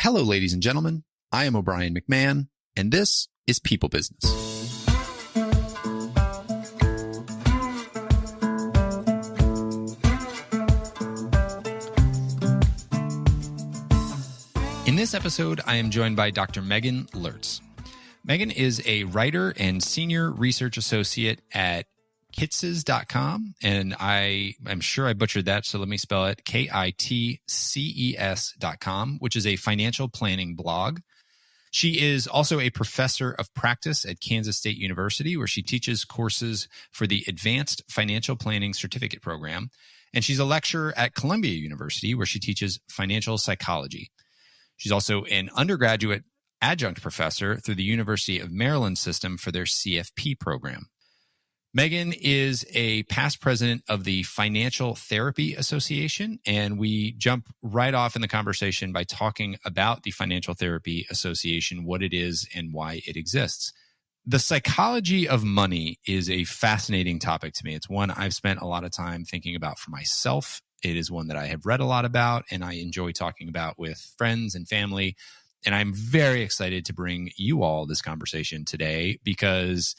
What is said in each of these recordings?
Hello, ladies and gentlemen. I am O'Brien McMahon, and this is People Business. In this episode, I am joined by Dr. Meghaan Lurtz. Meghaan is a writer and senior research associate at kitces.com, and I'm sure I butchered that, so let me spell it, KITCES.com, which is a financial planning blog. She is also a professor of practice at Kansas State University, where she teaches courses for the Advanced Financial Planning Certificate Program, and she's a lecturer at Columbia University, where she teaches financial psychology. She's also an undergraduate adjunct professor through the University of Maryland system for their CFP program. Meghaan is a past president of the Financial Therapy Association, and we jump right off in the conversation by talking about the Financial Therapy Association, what it is, and why it exists. The psychology of money is a fascinating topic to me. It's one I've spent a lot of time thinking about for myself. It is one that I have read a lot about, and I enjoy talking about with friends and family. And I'm very excited to bring you all this conversation today because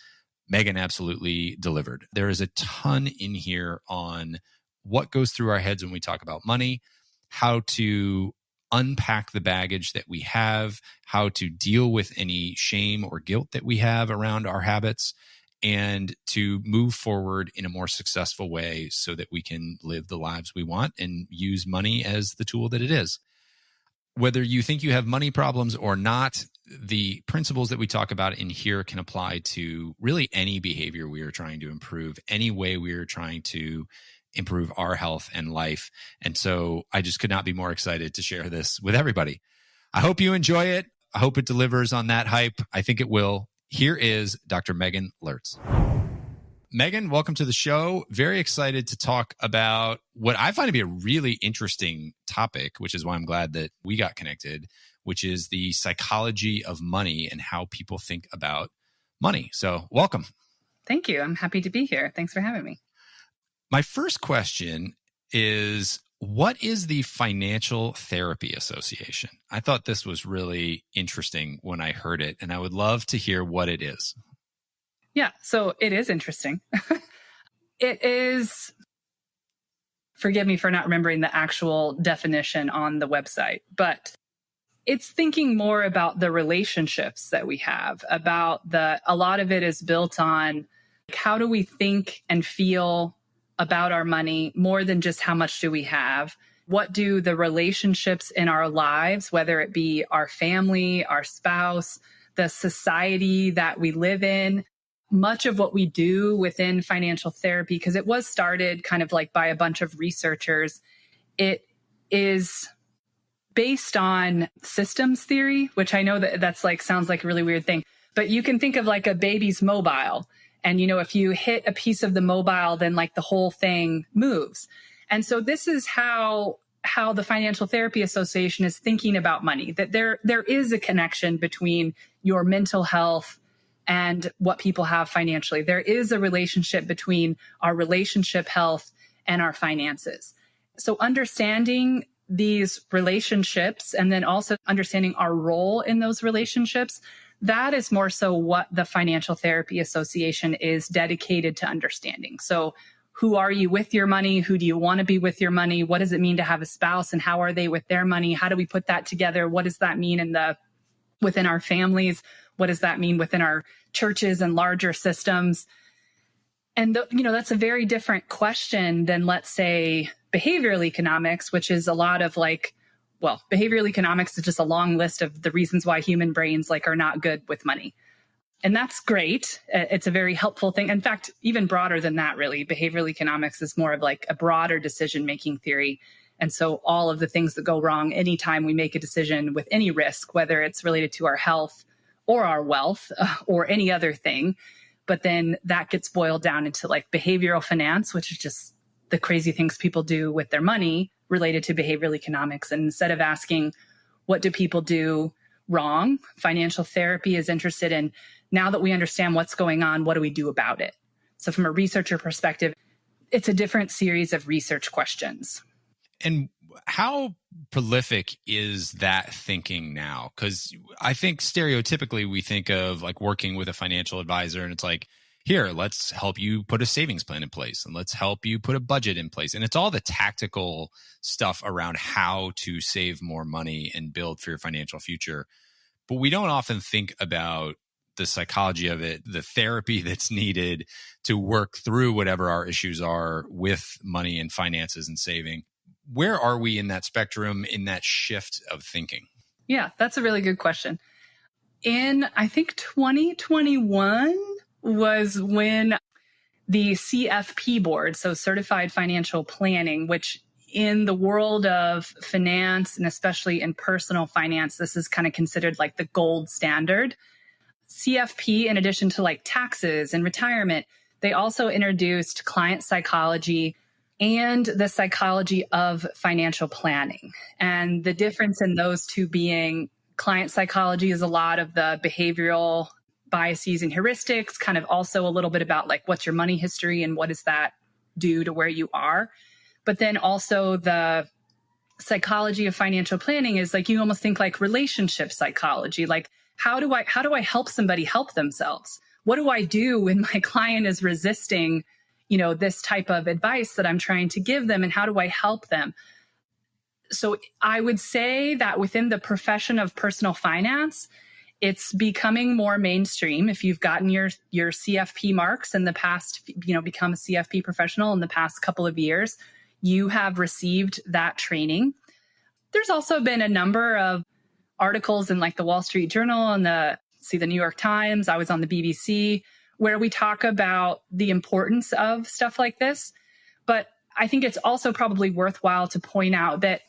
Meghaan absolutely delivered. There is a ton in here on what goes through our heads when we talk about money, how to unpack the baggage that we have, how to deal with any shame or guilt that we have around our habits, and to move forward in a more successful way so that we can live the lives we want and use money as the tool that it is. Whether you think you have money problems or not, the principles that we talk about in here can apply to really any behavior we are trying to improve, any way we are trying to improve our health and life. And so I just could not be more excited to share this with everybody. I hope you enjoy it. I hope it delivers on that hype. I think it will. Here is Dr. Meghaan Lurtz. Meghaan, welcome to the show. Very excited to talk about what I find to be a really interesting topic, which is why I'm glad that we got connected, which is the psychology of money and how people think about money. So welcome. Thank you. I'm happy to be here. Thanks for having me. My first question is, what is the Financial Therapy Association? I thought this was really interesting when I heard it, and I would love to hear what it is. Yeah, so it is interesting. It is, forgive me for not remembering the actual definition on the website, but it's thinking more about the relationships that we have, a lot of it is built on how do we think and feel about our money more than just how much do we have? What do the relationships in our lives, whether it be our family, our spouse, the society that we live in, much of what we do within financial therapy, because it was started kind of like by a bunch of researchers, it is based on systems theory, which I know that's like sounds like a really weird thing, but you can think of like a baby's mobile. And, if you hit a piece of the mobile, then like the whole thing moves. And so this is how the Financial Therapy Association is thinking about money, that there is a connection between your mental health and what people have financially. There is a relationship between our relationship health and our finances. So understanding these relationships and then also understanding our role in those relationships, that is more so what the Financial Therapy Association is dedicated to understanding. So who are you with your money? Who do you want to be with your money? What does it mean to have a spouse and how are they with their money? How do we put that together? What does that mean within our families? What does that mean within our churches and larger systems? And, that's a very different question than, let's say, behavioral economics, which is a lot of behavioral economics is just a long list of the reasons why human brains are not good with money. And that's great. It's a very helpful thing. In fact, even broader than that, really, behavioral economics is more of like a broader decision-making theory. And so all of the things that go wrong anytime we make a decision with any risk, whether it's related to our health or our wealth or any other thing, but then that gets boiled down into like behavioral finance, which is just the crazy things people do with their money related to behavioral economics. And instead of asking, what do people do wrong? Financial therapy is interested in, now that we understand what's going on, what do we do about it? So from a researcher perspective, it's a different series of research questions. And How prolific is that thinking now? Because I think stereotypically we think of like working with a financial advisor and it's like, here, let's help you put a savings plan in place and let's help you put a budget in place. And it's all the tactical stuff around how to save more money and build for your financial future. But we don't often think about the psychology of it, the therapy that's needed to work through whatever our issues are with money and finances and saving. Where are we in that spectrum, in that shift of thinking? Yeah, that's a really good question. In, I think, 2021 was when the CFP board, so Certified Financial Planning, which in the world of finance and especially in personal finance, this is kind of considered like the gold standard. CFP, in addition to like taxes and retirement, they also introduced client psychology and the psychology of financial planning. And the difference in those two being client psychology is a lot of the behavioral biases and heuristics, kind of also a little bit about like what's your money history and what does that do to where you are. But then also the psychology of financial planning is like, you almost think like relationship psychology, like how do I help somebody help themselves? What do I do when my client is resisting, this type of advice that I'm trying to give them, and how do I help them? So I would say that within the profession of personal finance, it's becoming more mainstream. If you've gotten your CFP marks in the past, become a CFP professional in the past couple of years, you have received that training. There's also been a number of articles in like the Wall Street Journal and the New York Times. I was on the BBC where we talk about the importance of stuff like this. But I think it's also probably worthwhile to point out that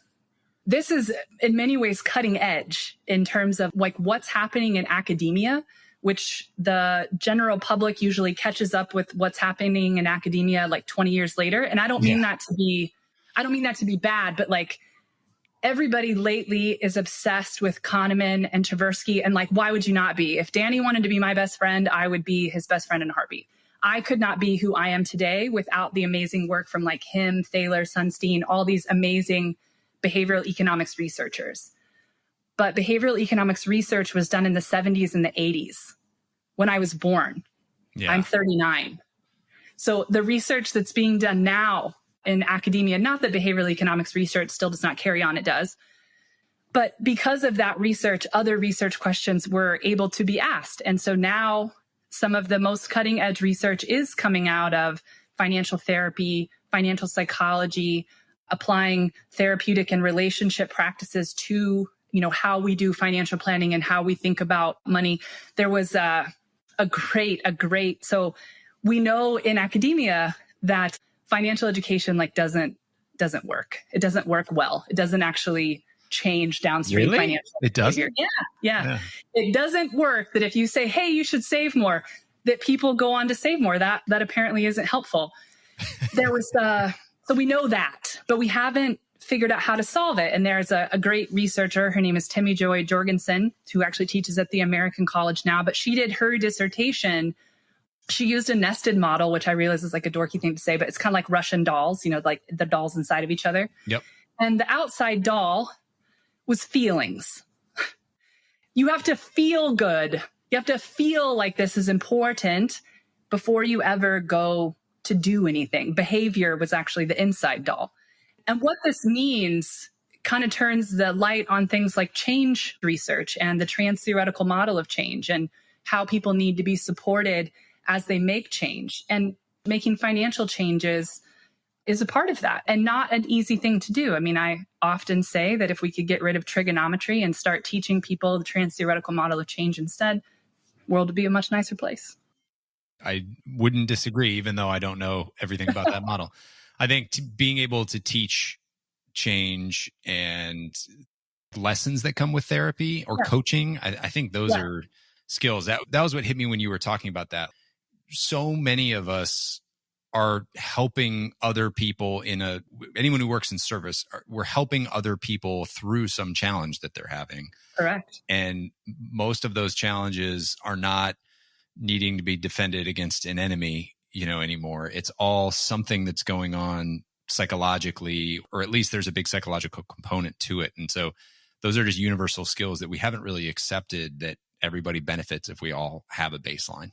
this is in many ways cutting edge in terms of like what's happening in academia, which the general public usually catches up with what's happening in academia like 20 years later. And I don't mean that to be bad, but like everybody lately is obsessed with Kahneman and Tversky. And like, why would you not be? If Danny wanted to be my best friend, I would be his best friend in a heartbeat. I could not be who I am today without the amazing work from like him, Thaler, Sunstein, all these amazing behavioral economics researchers. But behavioral economics research was done in the 70s and the 80s when I was born. Yeah. I'm 39. So the research that's being done now in academia, not that behavioral economics research still does not carry on, it does. But because of that research, other research questions were able to be asked. And so now some of the most cutting edge research is coming out of financial therapy, financial psychology, applying therapeutic and relationship practices to, how we do financial planning and how we think about money. There was a great, so we know in academia that financial education doesn't work. It doesn't work well. It doesn't actually change downstream financial behavior. Yeah. It doesn't work that if you say, hey, you should save more, that people go on to save more. That apparently isn't helpful. There was so we know that, but we haven't figured out how to solve it. And there's a great researcher. Her name is Timmy Joy Jorgensen, who actually teaches at the American College now, but she did her dissertation. She used a nested model, which I realize is like a dorky thing to say, but it's kind of like Russian dolls, like the dolls inside of each other. Yep. And the outside doll was feelings. You have to feel good. You have to feel like this is important before you ever go to do anything. Behavior was actually the inside doll. And what this means kind of turns the light on things like change research and the trans-theoretical model of change and how people need to be supported as they make change. And making financial changes is a part of that and not an easy thing to do. I mean, I often say that if we could get rid of trigonometry and start teaching people the trans-theoretical model of change instead, the world would be a much nicer place. I wouldn't disagree, even though I don't know everything about that model. I think being able to teach change and lessons that come with therapy or coaching, I think those are skills. That was what hit me when you were talking about that. So many of us are helping other people anyone who works in service, we're helping other people through some challenge that they're having. Correct. And most of those challenges are not needing to be defended against an enemy, anymore. It's all something that's going on psychologically, or at least there's a big psychological component to it. And so those are just universal skills that we haven't really accepted that everybody benefits if we all have a baseline.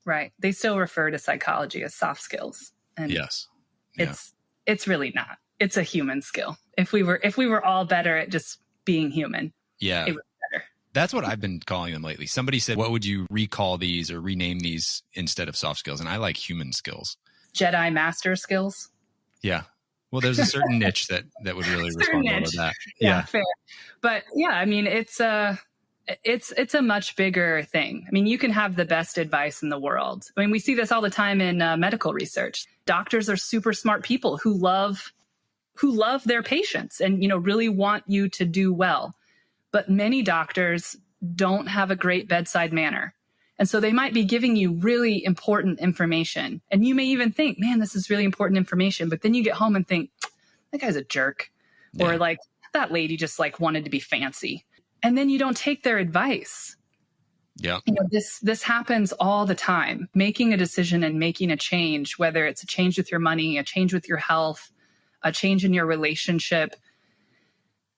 Right. They still refer to psychology as soft skills. And yes. It's really not. It's a human skill. If we were all better at just being human, it would be better. That's what I've been calling them lately. Somebody said, what would you recall these or rename these instead of soft skills? And I like human skills. Jedi master skills. Yeah. Well, there's a certain niche that would really respond well to that. Yeah, fair. But yeah, I mean, it's a much bigger thing. I mean, you can have the best advice in the world. I mean, we see this all the time in medical research. Doctors are super smart people who love their patients and, really want you to do well. But many doctors don't have a great bedside manner. And so they might be giving you really important information. And you may even think, man, this is really important information. But then you get home and think, that guy's a jerk. Yeah. Or like, that lady just wanted to be fancy. And then you don't take their advice. Yeah. This happens all the time. Making a decision and making a change, whether it's a change with your money, a change with your health, a change in your relationship.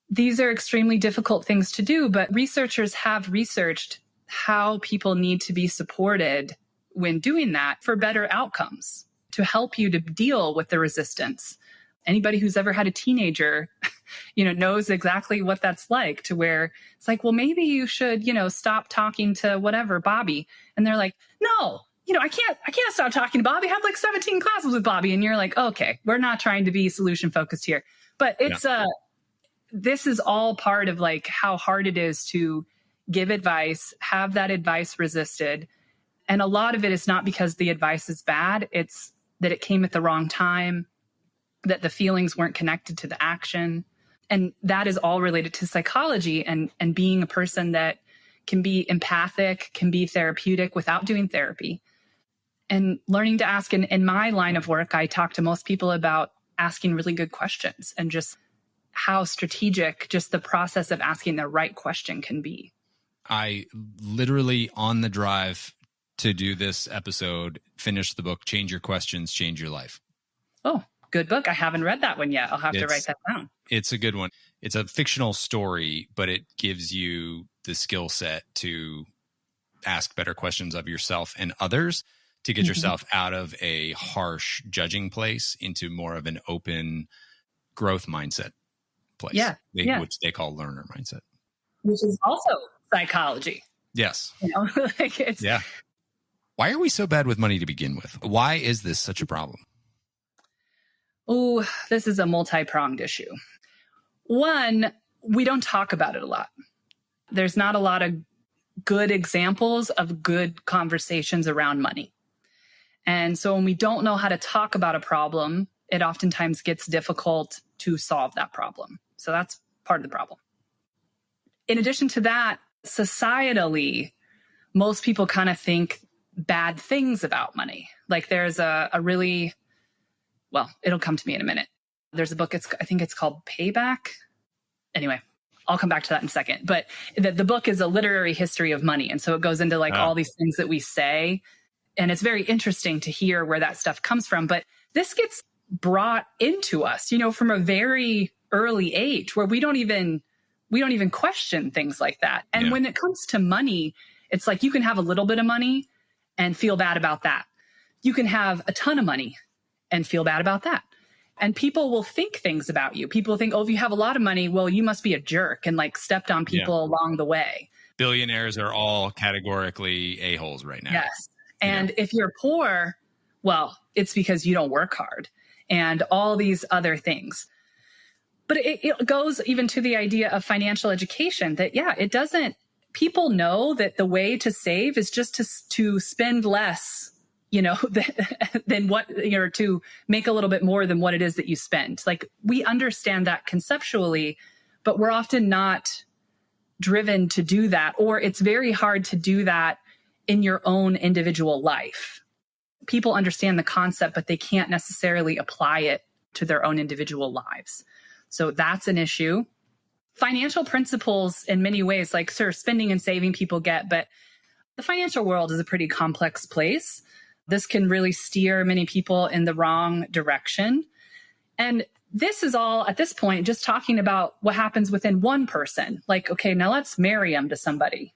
These are extremely difficult things to do, but researchers have researched how people need to be supported when doing that for better outcomes, to help you to deal with the resistance. Anybody who's ever had a teenager, knows exactly what that's like, to where it's like, well, maybe you should, stop talking to whatever, Bobby. And they're like, no, I can't stop talking to Bobby. I have 17 classes with Bobby. And you're like, okay, we're not trying to be solution focused here. But it's, this is all part of how hard it is to give advice, have that advice resisted. And a lot of it is not because the advice is bad. It's that it came at the wrong time, that the feelings weren't connected to the action. And that is all related to psychology and being a person that can be empathic, can be therapeutic without doing therapy. And learning to ask, in my line of work, I talk to most people about asking really good questions and just how strategic just the process of asking the right question can be. I literally, on the drive to do this episode, finished the book, Change Your Questions, Change Your Life. Oh, good book. I haven't read that one yet. I'll have to write that down. It's a good one. It's a fictional story, but it gives you the skill set to ask better questions of yourself and others, to get yourself out of a harsh judging place into more of an open growth mindset place, which they call learner mindset. Which is also psychology. Yes. It's... Yeah. Why are we so bad with money to begin with? Why is this such a problem? Oh, this is a multi-pronged issue. One, we don't talk about it a lot. There's not a lot of good examples of good conversations around money. And so when we don't know how to talk about a problem, it oftentimes gets difficult to solve that problem. So that's part of the problem. In addition to that, societally, most people kind of think bad things about money. There's a really, well, it'll come to me in a minute. There's a book, I think it's called Payback. Anyway, I'll come back to that in a second. But the book is a literary history of money. And so it goes into all these things that we say. And it's very interesting to hear where that stuff comes from. But this gets brought into us, from a very early age, where we don't even question things like that. And when it comes to money, it's you can have a little bit of money and feel bad about that. You can have a ton of money and feel bad about that. And people will think things about you. People think, oh, if you have a lot of money, well, you must be a jerk and stepped on people along the way. Billionaires are all categorically a-holes right now. Yes. And if you're poor, well, it's because you don't work hard and all these other things. But it goes even to the idea of financial education that, it doesn't, people know that the way to save is just to spend less, than what, to make a little bit more than what it is that you spend. We understand that conceptually, but we're often not driven to do that, or it's very hard to do that in your own individual life. People understand the concept, but they can't necessarily apply it to their own individual lives. So that's an issue. Financial principles in many ways, spending and saving people get, but the financial world is a pretty complex place. This can really steer many people in the wrong direction. And this is all at this point just talking about what happens within one person. Like, okay, now let's marry them to somebody.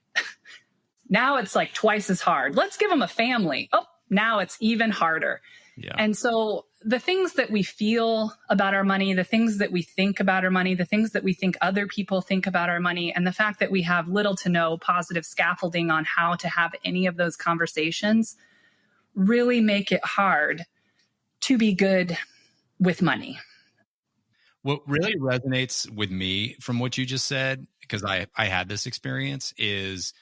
Now it's like twice as hard. Let's give them a family. Oh, now it's even harder. Yeah. And so the things that we feel about our money, the things that we think about our money, the things that we think other people think about our money, and the fact that we have little to no positive scaffolding on how to have any of those conversations really make it hard to be good with money. What really resonates with me from what you just said, because I had this experience, is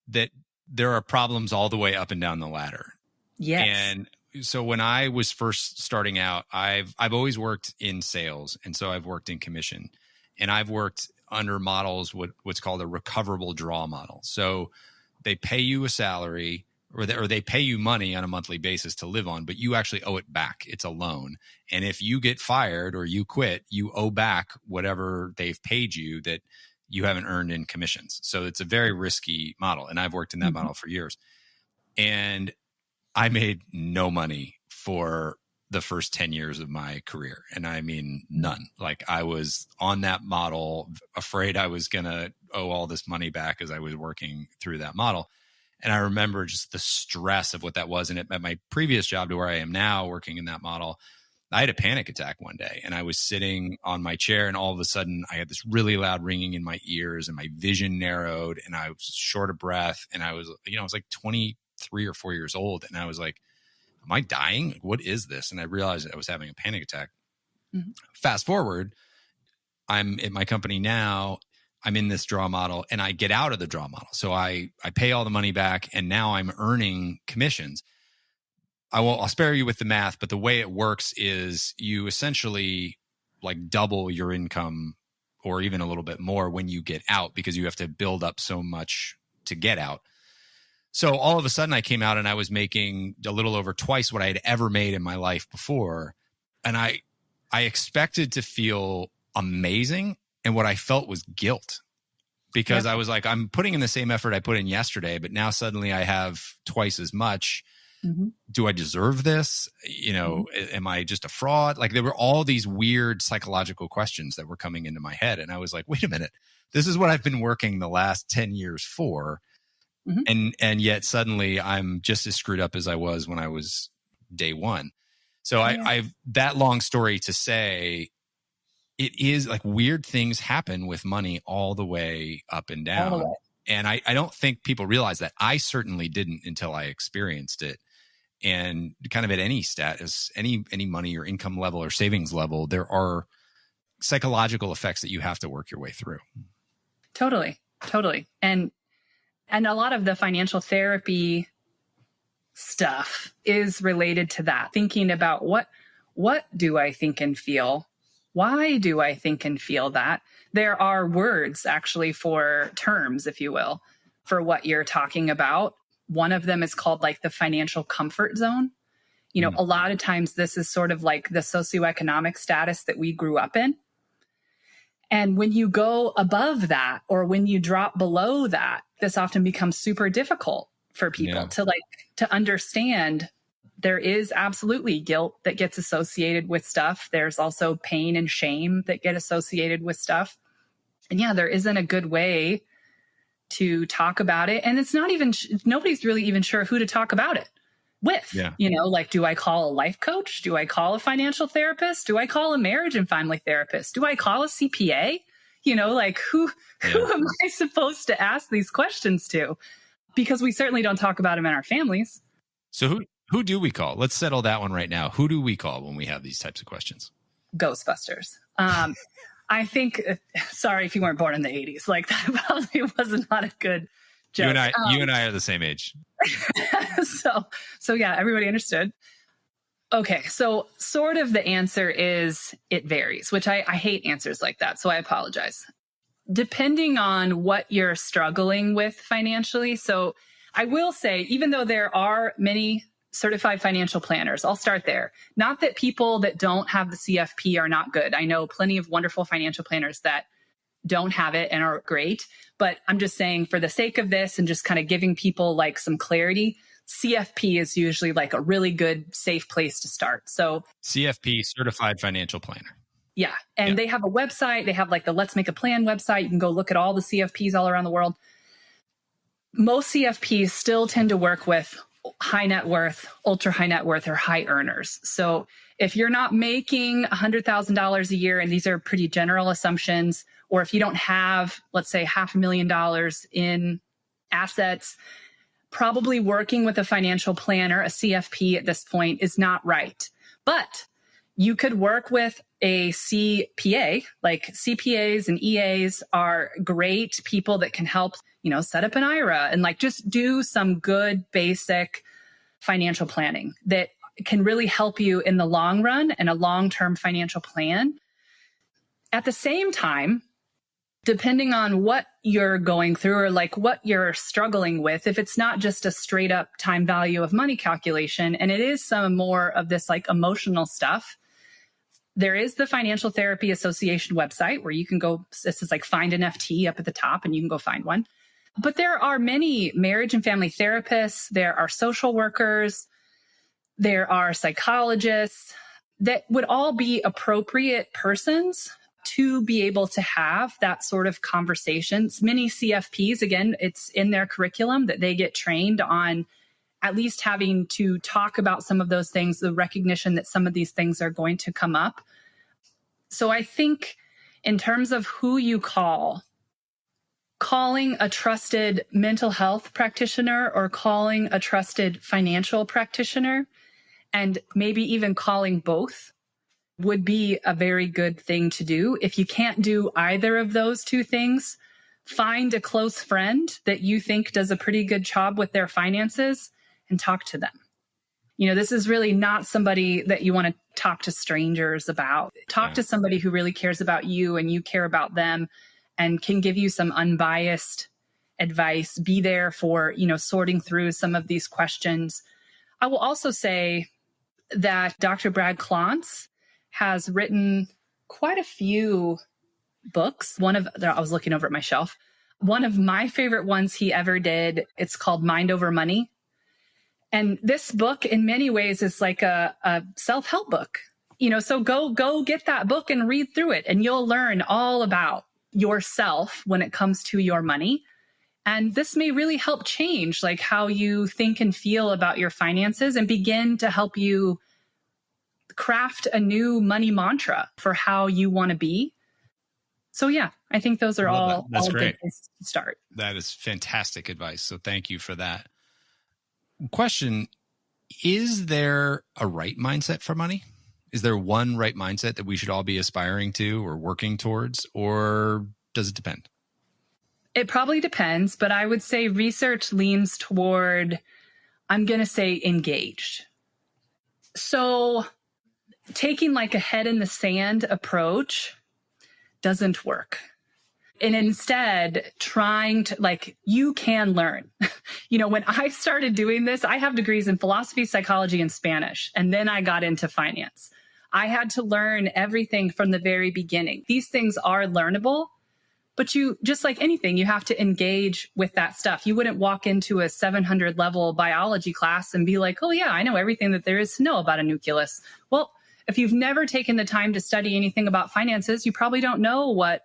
that there are problems all the way up and down the ladder. Yes. And so when I was first starting out, I've always worked in sales. And so I've worked in commission, and I've worked under models, what's called a recoverable draw model. So they pay you a salary, or they pay you money on a monthly basis to live on, but you actually owe it back. It's a loan. And if you get fired or you quit, you owe back whatever they've paid you that you haven't earned in commissions. So it's a very risky model. And I've worked in that model for years. And I made no money for the first 10 years of my career. And I mean, none. Like, I was on that model, afraid I was going to owe all this money back as I was working through that model. And I remember just the stress of what that was. And at my previous job to where I am now working in that model, I had a panic attack one day, and I was sitting on my chair, and all of a sudden I had this really loud ringing in my ears, and my vision narrowed, and I was short of breath. And I was, I was like 23 or 4 years old. And I was like, am I dying? Like, what is this? And I realized I was having a panic attack. Mm-hmm. Fast forward, I'm at my company now. I'm in this draw model, and I get out of the draw model. So I pay all the money back, and now I'm earning commissions. I'll spare you with the math, but the way it works is you essentially like double your income, or even a little bit more, when you get out, because you have to build up so much to get out. So all of a sudden I came out and I was making a little over twice what I had ever made in my life before. And I expected to feel amazing. And what I felt was guilt, because I was like, I'm putting in the same effort I put in yesterday, but now suddenly I have twice as much. Mm-hmm. Do I deserve this? Am I just a fraud? Like, there were all these weird psychological questions that were coming into my head. And I was like, wait a minute, this is what I've been working the last 10 years for. Mm-hmm. And yet suddenly I'm just as screwed up as I was when I was day one. So I've that long story to say, it is like weird things happen with money all the way up and down. And I don't think people realize that. I certainly didn't until I experienced it. And kind of at any status, any money or income level or savings level, there are psychological effects that you have to work your way through. Totally. And a lot of the financial therapy stuff is related to that. Thinking about what do I think and feel? Why do I think and feel that? There are words actually for terms, if you will, for what you're talking about. One of them is called like the financial comfort zone. A lot of times this is sort of like the socioeconomic status that we grew up in. And when you go above that, or when you drop below that, this often becomes super difficult for people to understand. There is absolutely guilt that gets associated with stuff. There's also pain and shame that get associated with stuff. And there isn't a good way to talk about it. And it's not even, nobody's really even sure who to talk about it with. Like, do I call a life coach? Do I call a financial therapist? Do I call a marriage and family therapist? Do I call a CPA? Like who am I supposed to ask these questions to? Because we certainly don't talk about them in our families. So who do we call? Let's settle that one right now. Who do we call when we have these types of questions? Ghostbusters. I think, sorry if you weren't born in the 80s, like that probably was not a good joke. You and I are the same age. So yeah, everybody understood. Okay. So sort of the answer is it varies, which I hate answers like that. So I apologize. Depending on what you're struggling with financially. So I will say, even though there are many certified financial planners, I'll start there. Not that people that don't have the CFP are not good. I know plenty of wonderful financial planners that don't have it and are great. But I'm just saying, for the sake of this and just kind of giving people like some clarity, CFP is usually like a really good, safe place to start. So CFP, Certified Financial Planner. Yeah. And they have a website. They have like the Let's Make a Plan website. You can go look at all the CFPs all around the world. Most CFPs still tend to work with high net worth, ultra high net worth, or high earners. So if you're not making $100,000 a year, and these are pretty general assumptions, or if you don't have, let's say, $500,000 in assets, probably working with a financial planner, a CFP at this point, is not right. But you could work with a CPA. Like CPAs and EAs are great people that can help, set up an IRA and like just do some good basic financial planning that can really help you in the long run and a long-term financial plan. At the same time, depending on what you're going through or like what you're struggling with, if it's not just a straight up time value of money calculation, and it is some more of this like emotional stuff, there is the Financial Therapy Association website where you can go, this is like find an FT up at the top and you can go find one. But there are many marriage and family therapists, there are social workers, there are psychologists that would all be appropriate persons to be able to have that sort of conversations. Many CFPs, again, it's in their curriculum that they get trained on at least having to talk about some of those things, the recognition that some of these things are going to come up. So I think in terms of who you call, calling a trusted mental health practitioner or calling a trusted financial practitioner, and maybe even calling both, would be a very good thing to do. If you can't do either of those two things, find a close friend that you think does a pretty good job with their finances and talk to them. This is really not somebody that you want to talk to strangers about. Talk to somebody who really cares about you and you care about them and can give you some unbiased advice. Be there for, sorting through some of these questions. I will also say that Dr. Brad Klontz has written quite a few books. I was looking over at my shelf. One of my favorite ones he ever did, it's called Mind Over Money. And this book in many ways is like a self-help book. So go get that book and read through it and you'll learn all about yourself when it comes to your money. And this may really help change like how you think and feel about your finances and begin to help you craft a new money mantra for how you want to be. So yeah, I think those are all That's all great. good places to start. That is fantastic advice. So thank you for that. Question, is there a right mindset for money? Is there one right mindset that we should all be aspiring to or working towards, or does it depend? It probably depends, but I would say research leans toward, I'm going to say engaged. So taking like a head in the sand approach doesn't work. And instead trying to you can learn. When I started doing this, I have degrees in philosophy, psychology, and Spanish. And then I got into finance. I had to learn everything from the very beginning. These things are learnable, but you, just like anything, you have to engage with that stuff. You wouldn't walk into a 700 level biology class and be like, oh yeah, I know everything that there is to know about a nucleus. Well, if you've never taken the time to study anything about finances, you probably don't know what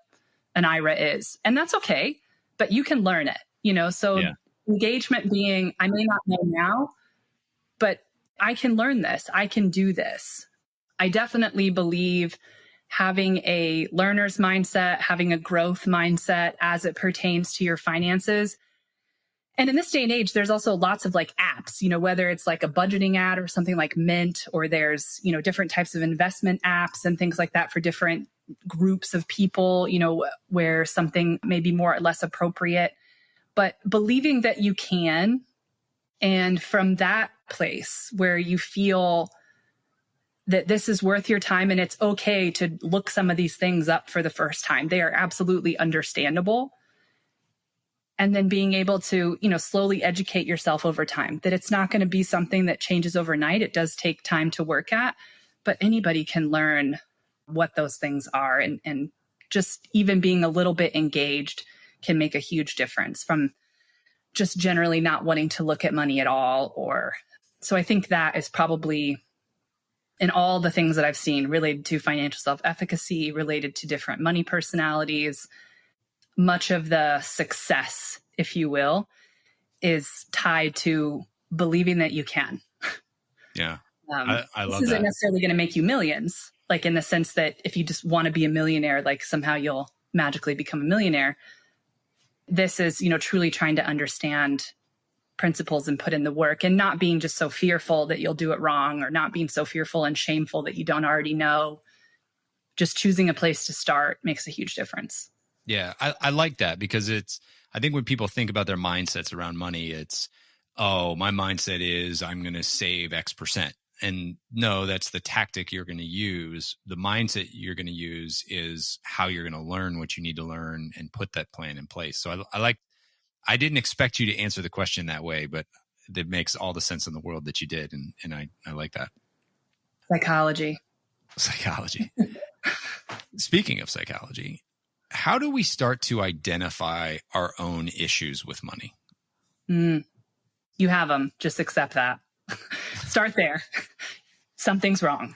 an IRA is. And that's okay, but you can learn it, so engagement being, I may not know now, but I can learn this. I can do this. I definitely believe having a learner's mindset, having a growth mindset as it pertains to your finances. And in this day and age, there's also lots of apps, whether it's like a budgeting app or something like Mint, or there's, different types of investment apps and things like that for different groups of people, where something may be more or less appropriate. But believing that you can, and from that place where you feel that this is worth your time and it's okay to look some of these things up for the first time. They are absolutely understandable. And then being able to, slowly educate yourself over time, that it's not going to be something that changes overnight. It does take time to work at, but anybody can learn what those things are. And just even being a little bit engaged can make a huge difference, from just generally not wanting to look at money at all. Or so I think that is probably in all the things that I've seen related to financial self-efficacy, related to different money personalities, much of the success, if you will, is tied to believing that you can. Yeah. I love this that. isn't necessarily going to make you millions, like in the sense that if you just want to be a millionaire, like somehow you'll magically become a millionaire. This is, truly trying to understand principles and put in the work, and not being just so fearful that you'll do it wrong, or not being so fearful and shameful that you don't already know. Just choosing a place to start makes a huge difference. Yeah, I like that, because I think when people think about their mindsets around money, it's, oh, my mindset is I'm going to save X percent. And no, that's the tactic you're going to use. The mindset you're going to use is how you're going to learn what you need to learn and put that plan in place. So I didn't expect you to answer the question that way, but it makes all the sense in the world that you did. And I like that. Psychology. Speaking of psychology, how do we start to identify our own issues with money? You have them. Just accept that. Start there. Something's wrong.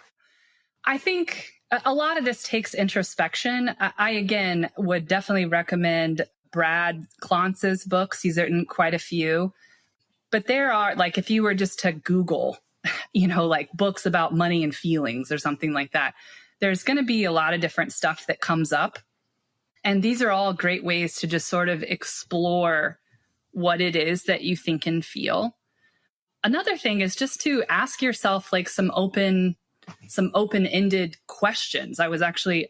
I think a lot of this takes introspection. I again, would definitely recommend Brad Klotz's books. He's written quite a few. But there are, like, if you were just to Google, like books about money and feelings or something like that, there's going to be a lot of different stuff that comes up. And these are all great ways to just sort of explore what it is that you think and feel. Another thing is just to ask yourself like some open-ended questions. I was actually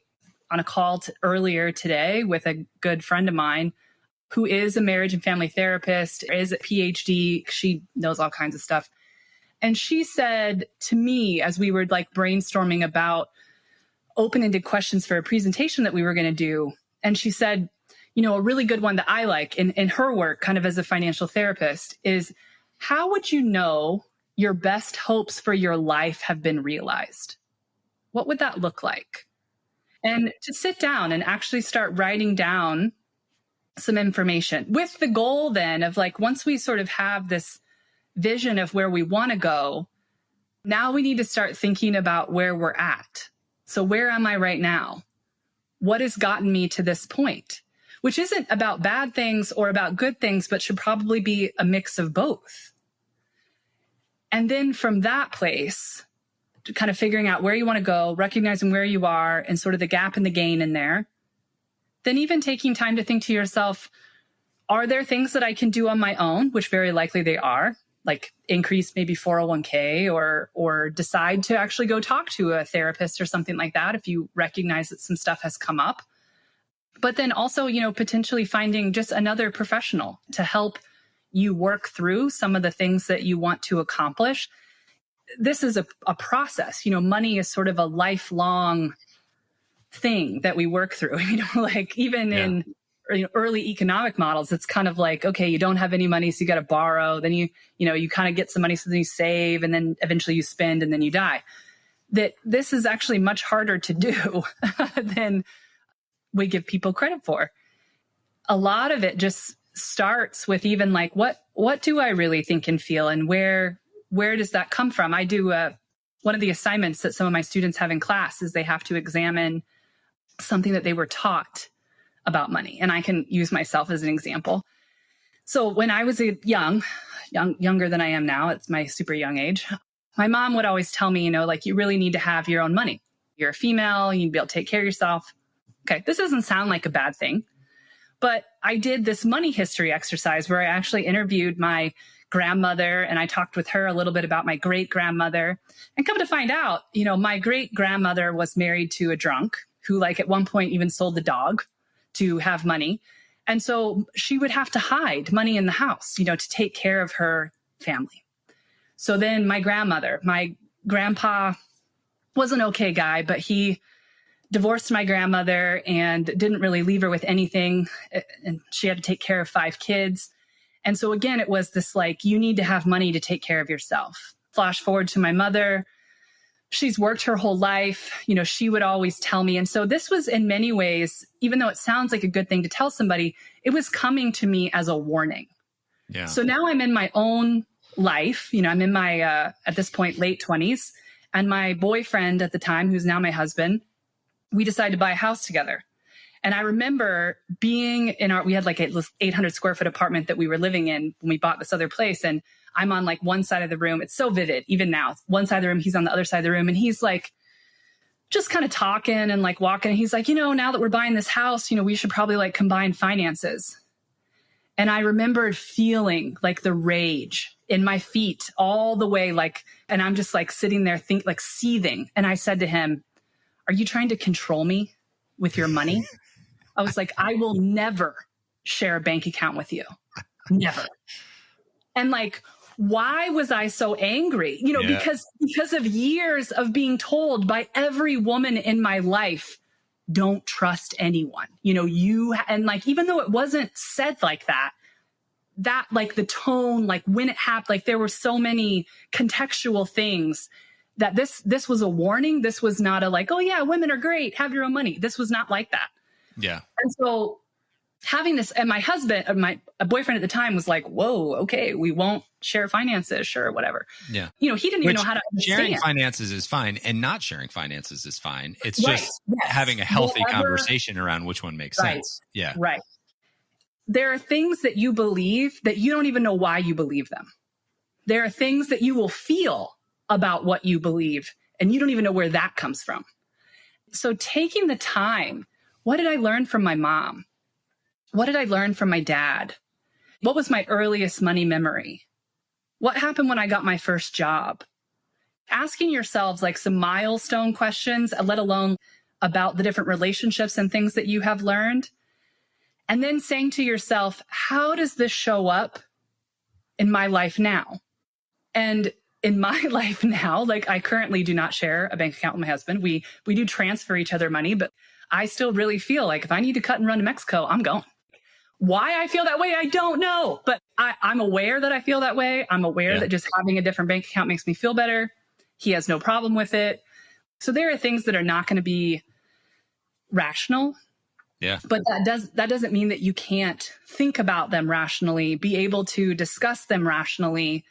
on a call earlier today with a good friend of mine who is a marriage and family therapist, is a PhD. She knows all kinds of stuff. And she said to me, as we were like brainstorming about open-ended questions for a presentation that we were going to do, and she said, a really good one that I like in her work, kind of as a financial therapist, is how would you know your best hopes for your life have been realized? What would that look like? And to sit down and actually start writing down some information with the goal then of like, once we sort of have this vision of where we want to go, now we need to start thinking about where we're at. So where am I right now? What has gotten me to this point? Which isn't about bad things or about good things, but should probably be a mix of both. And then from that place, kind of figuring out where you want to go, recognizing where you are and sort of the gap and the gain in there. Then even taking time to think to yourself, are there things that I can do on my own, which very likely they are, like increase maybe 401k or decide to actually go talk to a therapist or something like that if you recognize that some stuff has come up. But then also, potentially finding just another professional to help you work through some of the things that you want to accomplish. This is a process. Money is sort of a lifelong thing that we work through. Like even in early economic models, it's kind of like, okay, you don't have any money, so you got to borrow. Then you kind of get some money, so then you save, and then eventually you spend, and then you die. That this is actually much harder to do than we give people credit for. A lot of it just starts with even like, what do I really think and feel, and where does that come from? I do one of the assignments that some of my students have in class is they have to examine something that they were taught about money. And I can use myself as an example. So when I was younger than I am now, it's my super young age, my mom would always tell me, like, you really need to have your own money. You're a female, you need to be able to take care of yourself. Okay, this doesn't sound like a bad thing, but I did this money history exercise where I actually interviewed my grandmother and I talked with her a little bit about my great grandmother, and come to find out, my great grandmother was married to a drunk who like at one point even sold the dog to have money. And so she would have to hide money in the house, to take care of her family. So then my grandpa was an okay guy, but he divorced my grandmother and didn't really leave her with anything. And she had to take care of 5 kids. And so again, it was this like, you need to have money to take care of yourself. Flash forward to my mother. She's worked her whole life. She would always tell me. And so this was in many ways, even though it sounds like a good thing to tell somebody, it was coming to me as a warning. Yeah. So now I'm in my own life. I'm in my, at this point, late 20s. And my boyfriend at the time, who's now my husband, we decided to buy a house together. And I remember being we had like an 800 square foot apartment that we were living in when we bought this other place. And I'm on like one side of the room. It's so vivid, even now. One side of the room, he's on the other side of the room. And he's like, just kind of talking and like walking. And he's like, now that we're buying this house, we should probably like combine finances. And I remember feeling like the rage in my feet all the way, like, and I'm just like sitting there like seething. And I said to him, are you trying to control me with your money? I was like, I will never share a bank account with you. Never. And like, why was I so angry? Because of years of being told by every woman in my life, don't trust anyone. And like, even though it wasn't said like that like the tone, like when it happened, like there were so many contextual things that this was a warning. This was not a like, oh yeah, women are great, have your own money. This was not like that. Yeah. And so having this, and my husband, my boyfriend at the time was like, whoa, okay, we won't share finances, sure, whatever. Yeah. He didn't even know how to understand. Sharing finances is fine, and not sharing finances is fine. It's just having a healthy conversation around which one makes sense. Yeah. Right. There are things that you believe that you don't even know why you believe them. There are things that you will feel about what you believe, and you don't even know where that comes from. So taking the time, what did I learn from my mom? What did I learn from my dad? What was my earliest money memory? What happened when I got my first job? Asking yourselves like some milestone questions, let alone about the different relationships and things that you have learned. And then saying to yourself, how does this show up in my life now? And in my life now, like I currently do not share a bank account with my husband. We do transfer each other money, but I still really feel like if I need to cut and run to Mexico, I'm going. Why I feel that way, I don't know. But I'm aware that I feel that way. I'm aware that just having a different bank account makes me feel better. He has no problem with it. So there are things that are not going to be rational. Yeah. But that doesn't mean that you can't think about them rationally, be able to discuss them rationally,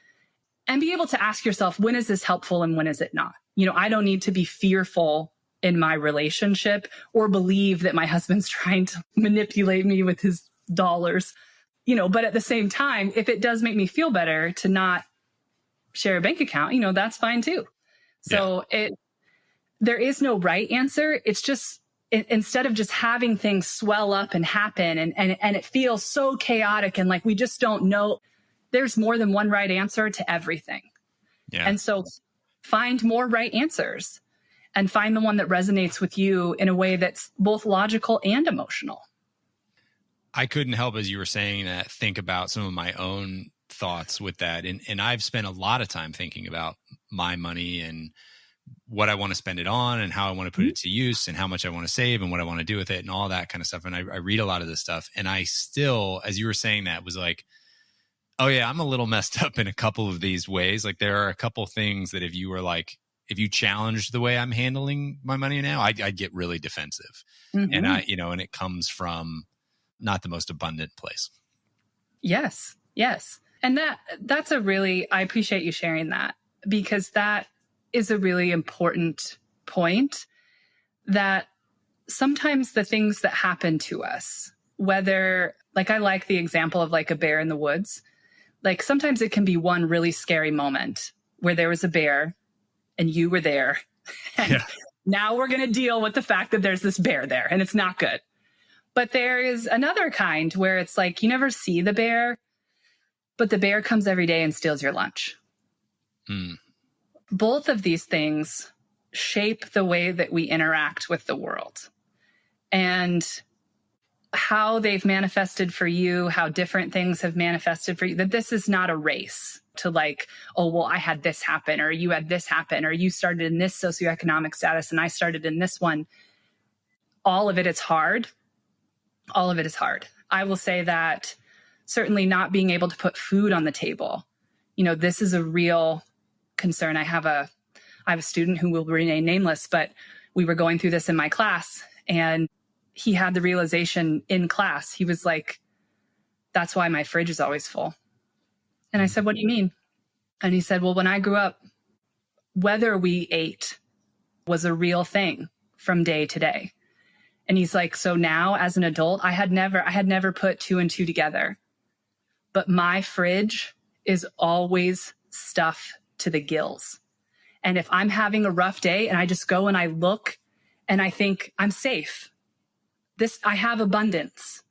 and be able to ask yourself, when is this helpful and when is it not? I don't need to be fearful in my relationship or believe that my husband's trying to manipulate me with his dollars, but at the same time, if it does make me feel better to not share a bank account, that's fine too. So there is no right answer. It's just, instead of just having things swell up and happen and it feels so chaotic and like we just don't know, there's more than one right answer to everything. Yeah. And so find more right answers and find the one that resonates with you in a way that's both logical and emotional. I couldn't help, as you were saying that, think about some of my own thoughts with that. And I've spent a lot of time thinking about my money and what I want to spend it on and how I want to put it to use and how much I want to save and what I want to do with it and all that kind of stuff. And I read a lot of this stuff. And I still, as you were saying that, was like, oh yeah, I'm a little messed up in a couple of these ways. Like there are a couple things that if you challenged the way I'm handling my money now, I'd get really defensive. Mm-hmm. And and it comes from not the most abundant place. Yes. And that's I appreciate you sharing that, because that is a really important point, that sometimes the things that happen to us, whether, like I like the example of like a bear in the woods, like sometimes it can be one really scary moment where there was a bear and you were there. And now we're going to deal with the fact that there's this bear there and it's not good. But there is another kind where it's like you never see the bear, but the bear comes every day and steals your lunch. Both of these things shape the way that we interact with the world. And how they've manifested for you, how different things have manifested for you, that this is not a race to like, oh, well, I had this happen, or you had this happen, or you started in this socioeconomic status and I started in this one. All of it is hard. All of it is hard. I will say that certainly not being able to put food on the table, this is a real concern. I have a student who will remain nameless, but we were going through this in my class and he had the realization in class. He was like, that's why my fridge is always full. And I said, what do you mean? And he said, well, when I grew up, whether we ate was a real thing from day to day. And he's like, so now as an adult, I had never put two and two together, but my fridge is always stuff to the gills. And if I'm having a rough day and I just go and I look and I think I'm safe, I have abundance.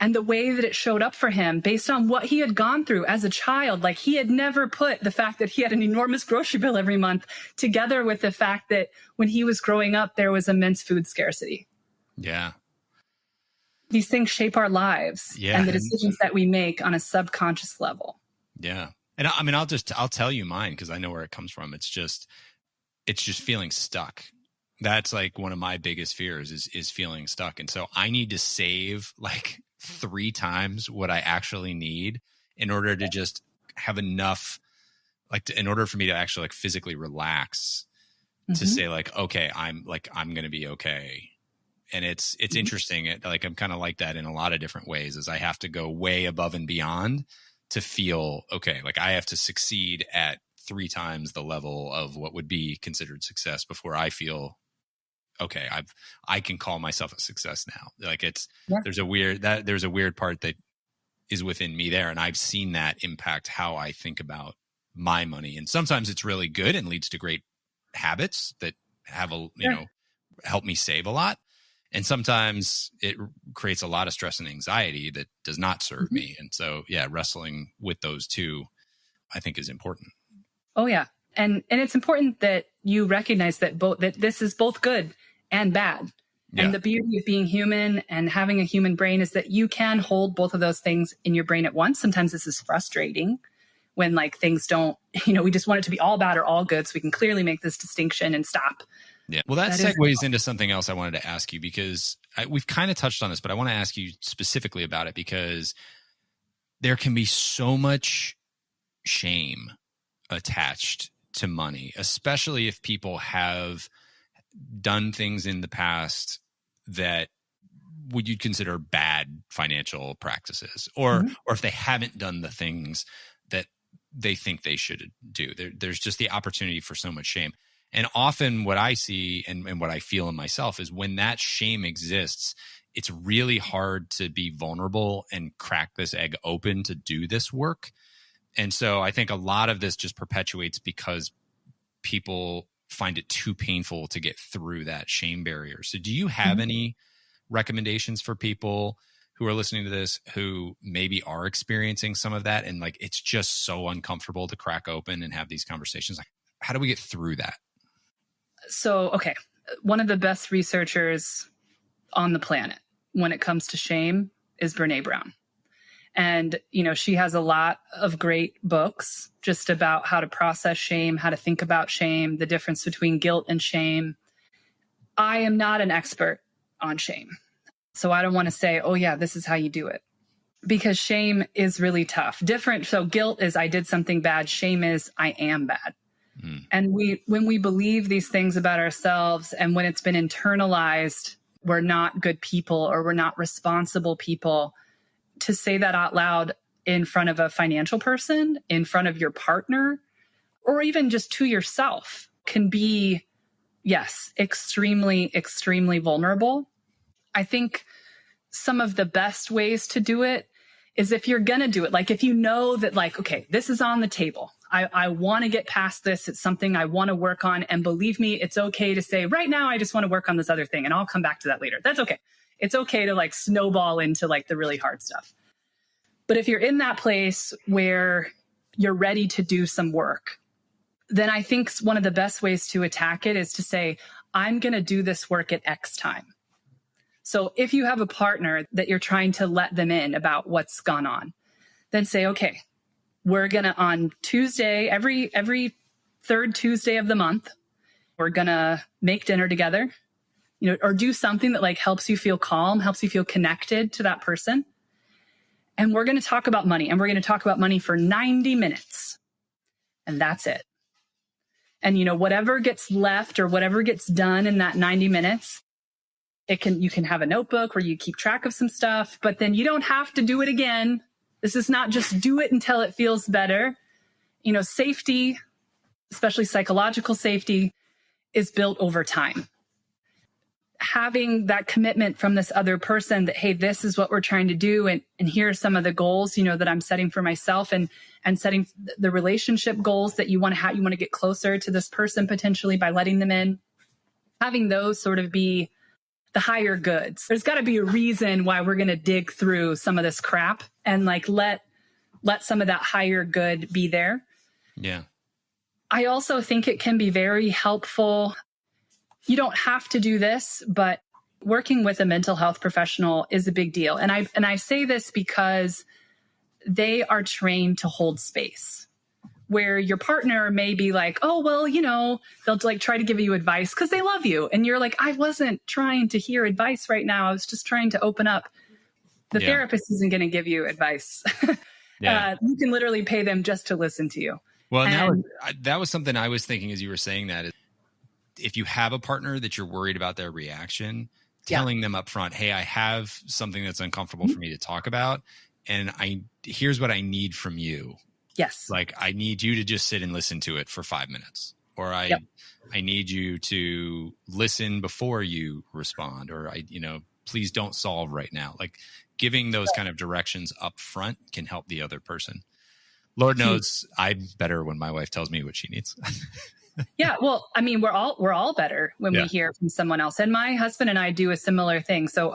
And the way that it showed up for him based on what he had gone through as a child, like he had never put the fact that he had an enormous grocery bill every month together with the fact that when he was growing up, there was immense food scarcity. Yeah. These things shape our lives and the decisions that we make on a subconscious level. Yeah. And I mean, I'll tell you mine because I know where it comes from. It's just feeling stuck. That's like one of my biggest fears is feeling stuck. And so I need to save like 3 times what I actually need in order to just have enough, in order for me to actually like physically relax to say like, okay, I'm going to be okay. And it's interesting. I'm kind of like that in a lot of different ways as I have to go way above and beyond to feel okay. Like I have to succeed at 3 times the level of what would be considered success before I feel okay. I can call myself a success now. Like there's a weird part that is within me there. And I've seen that impact how I think about my money. And sometimes it's really good and leads to great habits that have help me save a lot. And sometimes it creates a lot of stress and anxiety that does not serve me. And so, wrestling with those two, I think is important. Oh yeah. And it's important that you recognize that this is both good and bad. Yeah. And the beauty of being human and having a human brain is that you can hold both of those things in your brain at once. Sometimes this is frustrating when like things don't, we just want it to be all bad or all good. So we can clearly make this distinction and stop. Yeah. Well, that segues into something else I wanted to ask you because we've kind of touched on this, but I want to ask you specifically about it because there can be so much shame attached to money, especially if people have done things in the past that would you consider bad financial practices or if they haven't done the things that they think they should do. There's just the opportunity for so much shame. And often what I see and what I feel in myself is when that shame exists, it's really hard to be vulnerable and crack this egg open to do this work. And so I think a lot of this just perpetuates because people find it too painful to get through that shame barrier. So do you have any recommendations for people who are listening to this who maybe are experiencing some of that and like it's just so uncomfortable to crack open and have these conversations? Like, how do we get through that? So, okay, one of the best researchers on the planet when it comes to shame is Brené Brown. And, she has a lot of great books just about how to process shame, how to think about shame, the difference between guilt and shame. I am not an expert on shame. So I don't want to say, oh yeah, this is how you do it. Because shame is really tough. Different. So guilt is I did something bad. Shame is I am bad. And when we believe these things about ourselves and when it's been internalized, we're not good people or we're not responsible people. To say that out loud in front of a financial person, in front of your partner, or even just to yourself can be, yes, extremely, extremely vulnerable. I think some of the best ways to do it is if you're going to do it, like if you know that like, okay, this is on the table. I want to get past this. It's something I want to work on. And believe me, it's okay to say right now, I just want to work on this other thing and I'll come back to that later. That's okay. It's okay to like snowball into like the really hard stuff. But if you're in that place where you're ready to do some work, then I think one of the best ways to attack it is to say, I'm going to do this work at X time. So if you have a partner that you're trying to let them in about what's gone on, then say, okay, we're going to on Tuesday, every third Tuesday of the month, we're going to make dinner together, or do something that like helps you feel calm, helps you feel connected to that person. And we're going to talk about money, and we're going to talk about money for 90 minutes. And that's it. And, whatever gets left or whatever gets done in that 90 minutes, you can have a notebook where you keep track of some stuff, but then you don't have to do it again This is not just do it until it feels better. You know, safety, especially psychological safety, is built over time. Having that commitment from this other person that, hey, this is what we're trying to do. And here are some of the goals, you know, that I'm setting for myself, and setting the relationship goals that you want to have. You want to get closer to this person potentially by letting them in. Having those sort of be the higher goods. There's got to be a reason why we're going to dig through some of this crap and like let some of that higher good be there. Yeah. I also think it can be very helpful. You don't have to do this, but working with a mental health professional is a big deal. And I say this because they are trained to hold space, where your partner may be like, oh, well, you know, they'll like try to give you advice because they love you. And you're like, I wasn't trying to hear advice right now. I was just trying to open up. The therapist isn't going to give you advice. You can literally pay them just to listen to you. Well, that was something I was thinking as you were saying that. If you have a partner that you're worried about their reaction, telling them up front, hey, I have something that's uncomfortable for me to talk about. And here's what I need from you. Yes. Like, I need you to just sit and listen to it for 5 minutes, or I need you to listen before you respond, or please don't solve right now. Like, giving those kind of directions up front can help the other person. Lord knows I'm better when my wife tells me what she needs. Yeah. Well, I mean, we're all better when we hear from someone else. And my husband and I do a similar thing. So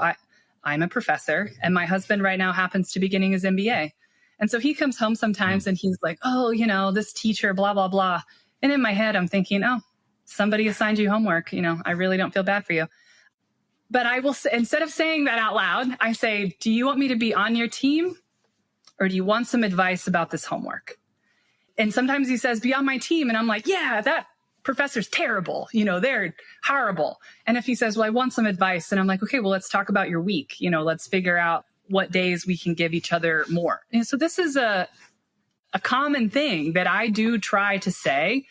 I'm a professor, and my husband right now happens to be getting his MBA. And so he comes home sometimes and he's like, oh, you know, this teacher, blah, blah, blah. And in my head, I'm thinking, oh, somebody assigned you homework. You know, I really don't feel bad for you. But I will, instead of saying that out loud, I say, do you want me to be on your team, or do you want some advice about this homework? And sometimes he says, be on my team. And I'm like, yeah, that professor's terrible. You know, they're horrible. And if he says, well, I want some advice, and I'm like, okay, well, let's talk about your week. You know, let's figure out what days we can give each other more. And so this is a common thing that I do try to say.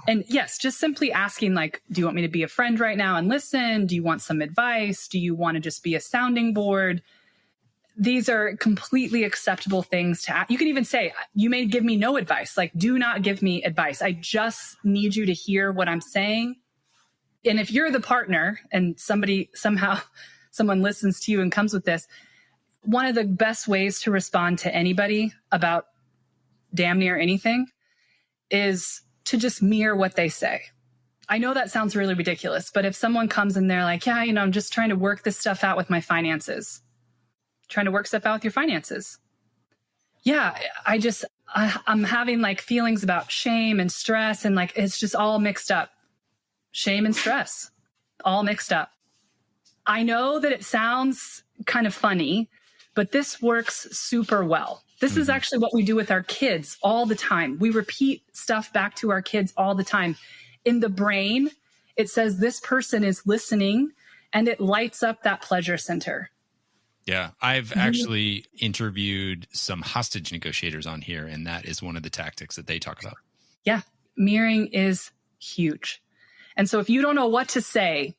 And yes, just simply asking, like, do you want me to be a friend right now and listen? Do you want some advice? Do you want to just be a sounding board? These are completely acceptable things to ask. You can even say, you may give me no advice. Like, do not give me advice. I just need you to hear what I'm saying. And if you're the partner and someone listens to you and comes with this, one of the best ways to respond to anybody about damn near anything is to just mirror what they say. I know that sounds really ridiculous, but if someone comes and they're like, yeah, you know, I'm just trying to work this stuff out with my finances. Trying to work stuff out with your finances. Yeah, I'm having like feelings about shame and stress, and like, it's just all mixed up. Shame and stress, all mixed up. I know that it sounds kind of funny, but this works super well. This is actually what we do with our kids all the time. We repeat stuff back to our kids all the time. In the brain, it says this person is listening, and it lights up that pleasure center. Yeah, I've actually interviewed some hostage negotiators on here, and that is one of the tactics that they talk about. Yeah, mirroring is huge. And so if you don't know what to say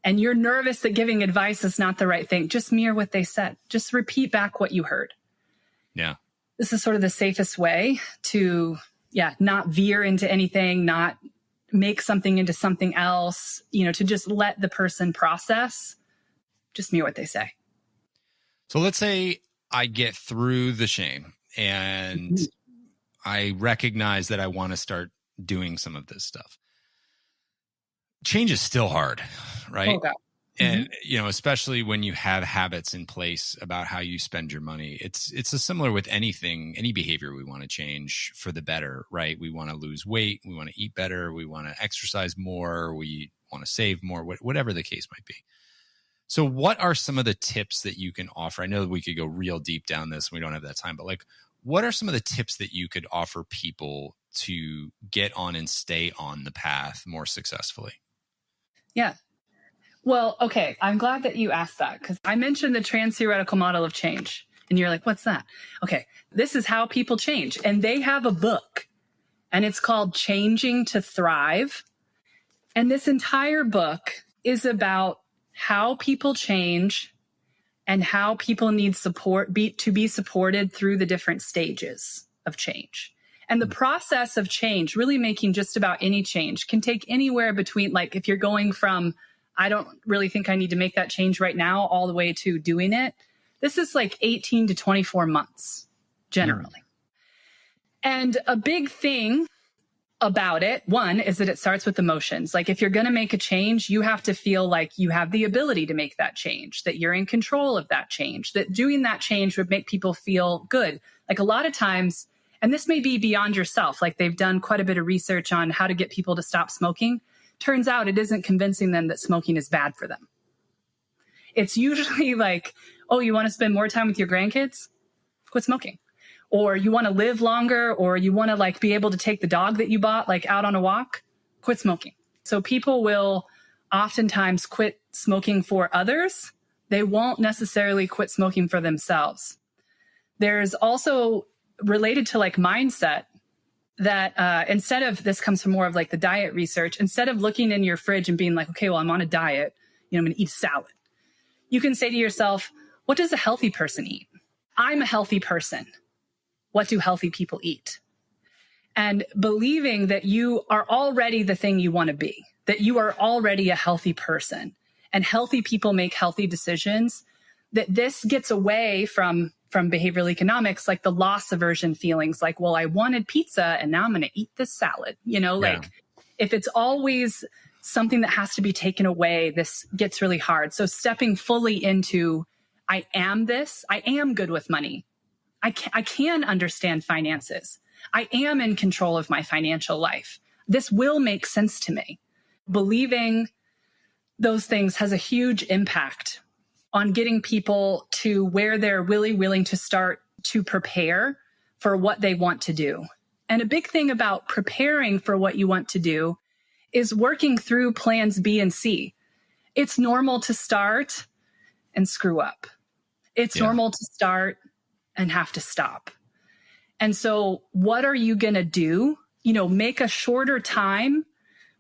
and you're nervous that giving advice is not the right thing, just mirror what they said. Just repeat back what you heard. Yeah. This is sort of the safest way to, not veer into anything, not make something into something else, to just let the person process. Just mirror what they say. So let's say I get through the shame and I recognize that I want to start doing some of this stuff. Change is still hard, right? Oh, God. And, especially when you have habits in place about how you spend your money, it's similar with anything, any behavior we want to change for the better, right? We want to lose weight. We want to eat better. We want to exercise more. We want to save more, whatever the case might be. So what are some of the tips that you can offer? I know that we could go real deep down this and we don't have that time, but like, what are some of the tips that you could offer people to get on and stay on the path more successfully? Yeah. Well, okay. I'm glad that you asked that, because I mentioned the trans-theoretical model of change and you're like, what's that? Okay. This is how people change. And they have a book and it's called Changing to Thrive. And this entire book is about how people change and how people need to be supported through the different stages of change. And the process of change, really making just about any change, can take anywhere between, like, if you're going from, I don't really think I need to make that change right now, all the way to doing it. This is like 18 to 24 months, generally. And a big thing about it, one, is that it starts with emotions. Like, if you're going to make a change, you have to feel like you have the ability to make that change, that you're in control of that change, that doing that change would make people feel good. Like, a lot of times, and this may be beyond yourself, like they've done quite a bit of research on how to get people to stop smoking. Turns out it isn't convincing them that smoking is bad for them. It's usually like, oh, you want to spend more time with your grandkids? Quit smoking. Or you want to live longer, or you want to like be able to take the dog that you bought like out on a walk? Quit smoking. So people will oftentimes quit smoking for others. They won't necessarily quit smoking for themselves. There's also, related to like mindset, that instead of, this comes from more of like the diet research, instead of looking in your fridge and being like, okay, well, I'm on a diet, I'm going to eat salad. You can say to yourself, what does a healthy person eat? I'm a healthy person. What do healthy people eat? And believing that you are already the thing you want to be, that you are already a healthy person, and healthy people make healthy decisions, that this gets away from behavioral economics, like the loss aversion feelings, like, well, I wanted pizza and now I'm going to eat this salad. Like if it's always something that has to be taken away, this gets really hard. So stepping fully into, I am this, I am good with money. I can understand finances. I am in control of my financial life. This will make sense to me. Believing those things has a huge impact on getting people to where they're really willing to start to prepare for what they want to do. And a big thing about preparing for what you want to do is working through plans B and C. It's normal to start and screw up. It's normal to start and have to stop. And so what are you going to do? Make a shorter time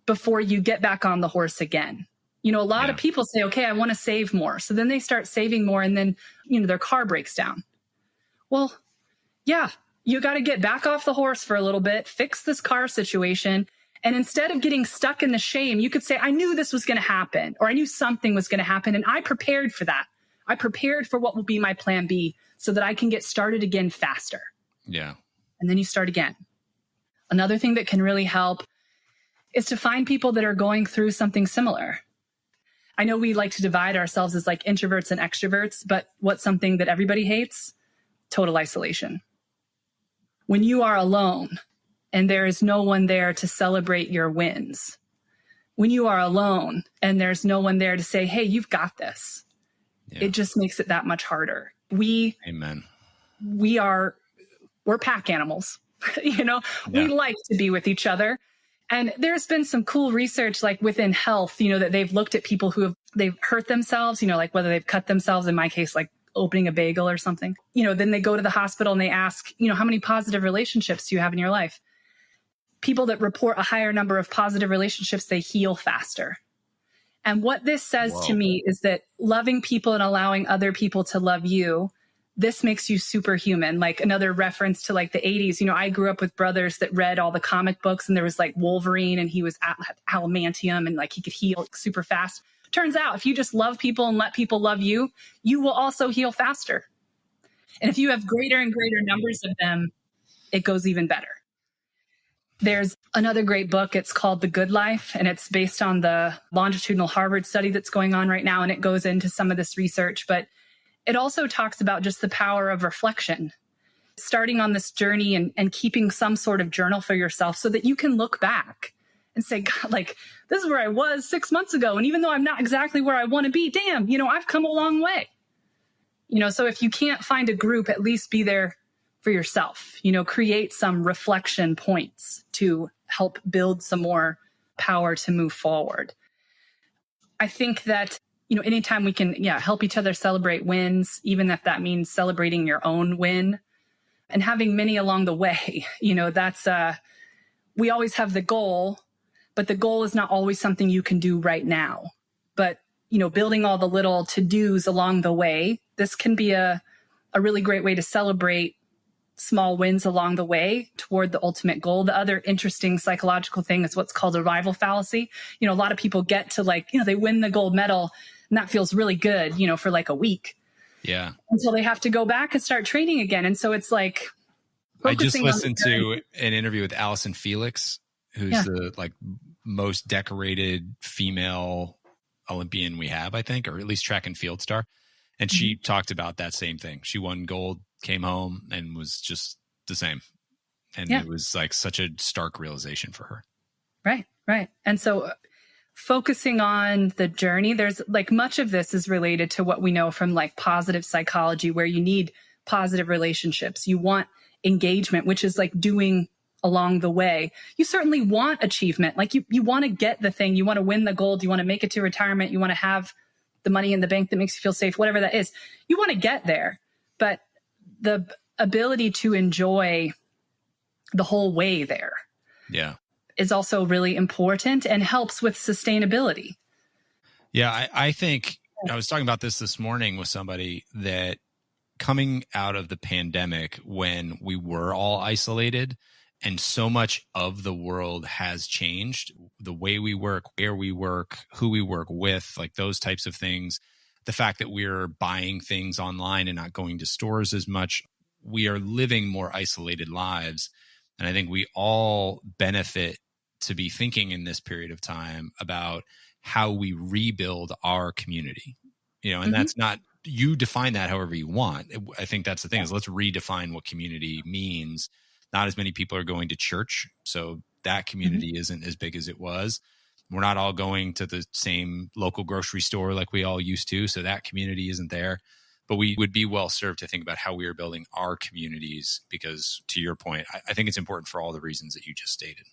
before you get back on the horse again. A lot of people say, okay, I want to save more. So then they start saving more, and then, their car breaks down. Well, yeah, you got to get back off the horse for a little bit, fix this car situation. And instead of getting stuck in the shame, you could say, I knew this was going to happen, or I knew something was going to happen, and I prepared for that. I prepared for what will be my plan B so that I can get started again faster. Yeah. And then you start again. Another thing that can really help is to find people that are going through something similar. I know we like to divide ourselves as like introverts and extroverts, but what's something that everybody hates? Total isolation. When you are alone and there is no one there to celebrate your wins. When you are alone and there's no one there to say, hey, you've got this. Yeah. It just makes it that much harder. Amen. We're pack animals. We like to be with each other. And there's been some cool research, like within health, that they've looked at people they've hurt themselves, like whether they've cut themselves, in my case, like opening a bagel or something. Then they go to the hospital and they ask, how many positive relationships do you have in your life? People that report a higher number of positive relationships, they heal faster. And what this says to me is that loving people and allowing other people to love you, this makes you superhuman. Like another reference to like the 80s, I grew up with brothers that read all the comic books, and there was like Wolverine, and he was adamantium, and like he could heal super fast. Turns out if you just love people and let people love you, you will also heal faster. And if you have greater and greater numbers of them, it goes even better. There's another great book. It's called The Good Life, and it's based on the longitudinal Harvard study that's going on right now. And it goes into some of this research, but it also talks about just the power of reflection, starting on this journey and keeping some sort of journal for yourself so that you can look back and say, God, like, this is where I was 6 months ago. And even though I'm not exactly where I want to be, damn, I've come a long way. So if you can't find a group, at least be there for yourself, create some reflection points to help build some more power to move forward. I think that, anytime we can, help each other celebrate wins, even if that means celebrating your own win and having many along the way, that's, we always have the goal, but the goal is not always something you can do right now. But building all the little to-dos along the way. This can be a really great way to celebrate small wins along the way toward the ultimate goal. The other interesting psychological thing is what's called arrival fallacy. A lot of people get to they win the gold medal and that feels really good, for like a week. Yeah. Until they have to go back and start training again. And so it's like, I just listened to an interview with Allison Felix, who's the most decorated female Olympian we have, I think, or at least track and field star. And she talked about that same thing. She won gold, came home, and was just the same. And it was like such a stark realization for her. Right. And so focusing on the journey, there's much of this is related to what we know from positive psychology, where you need positive relationships. You want engagement, which is doing along the way. You certainly want achievement. You want to get the thing, you want to win the gold, you want to make it to retirement, you want to have the money in the bank that makes you feel safe, whatever that is. You want to get there, but the ability to enjoy the whole way there is also really important and helps with sustainability. Yeah, I think I was talking about this morning with somebody that coming out of the pandemic when we were all isolated and so much of the world has changed, the way we work, where we work, who we work with, those types of things, the fact that we're buying things online and not going to stores as much, we are living more isolated lives. And I think we all benefit to be thinking in this period of time about how we rebuild our community, and that's not, you define that however you want. I think that's the thing is let's redefine what community means. Not as many people are going to church, so that community isn't as big as it was. We're not all going to the same local grocery store like we all used to, so that community isn't there. But we would be well served to think about how we are building our communities because, to your point, I think it's important for all the reasons that you just stated.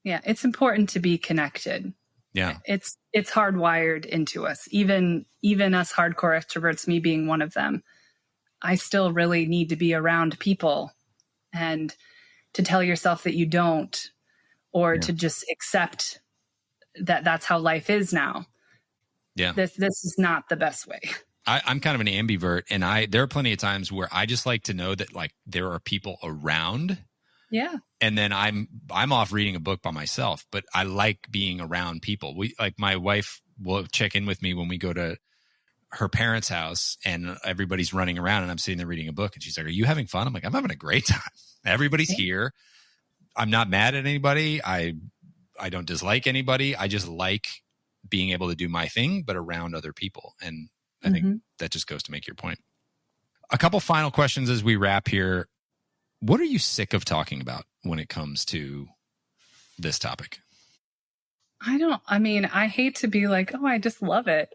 Yeah. It's important to be connected. Yeah. It's hardwired into us. Even us hardcore extroverts, me being one of them, I still really need to be around people. And to tell yourself that you don't, or to just accept that that's how life is now. Yeah. This is not the best way. I'm kind of an ambivert, and there are plenty of times where I just like to know that there are people around. Yeah. And then I'm off reading a book by myself, but I like being around people. My wife will check in with me when we go to her parents' house and everybody's running around and I'm sitting there reading a book and she's like, "Are you having fun?" I'm like, "I'm having a great time. Everybody's here. I'm not mad at anybody. I don't dislike anybody. I just like being able to do my thing, but around other people." And I think that just goes to make your point. A couple final questions as we wrap here. What are you sick of talking about when it comes to this topic? I hate to be like, "Oh, I just love it."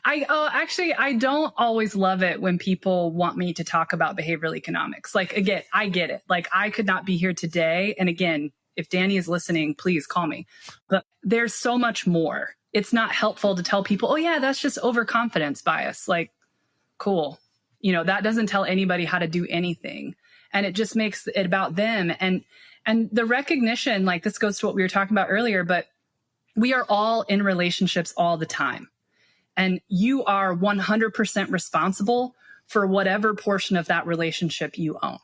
I don't always love it when people want me to talk about behavioral economics. Again, I get it. I could not be here today. And again, if Danny is listening, please call me. But there's so much more. It's not helpful to tell people, "Oh yeah, that's just overconfidence bias." Cool. That doesn't tell anybody how to do anything. And it just makes it about them. And the recognition, this goes to what we were talking about earlier, but we are all in relationships all the time. And you are 100% responsible for whatever portion of that relationship you own.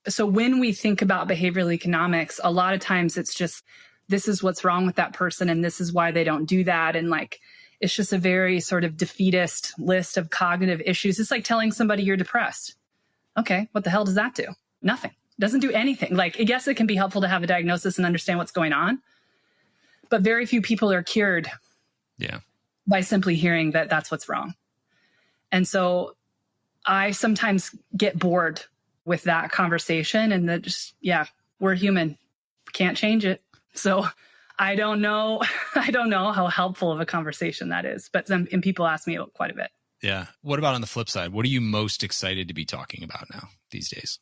So when we think about behavioral economics, a lot of times it's just, this is what's wrong with that person and this is why they don't do that. And it's just a very sort of defeatist list of cognitive issues. It's like telling somebody you're depressed. Okay, what the hell does that do? Nothing. Doesn't do anything. I guess it can be helpful to have a diagnosis and understand what's going on. But very few people are cured by simply hearing that that's what's wrong. And so I sometimes get bored with that conversation and that just, we're human. Can't change it. So I don't know how helpful of a conversation that is, and people ask me quite a bit. Yeah. What about on the flip side? What are you most excited to be talking about now these days?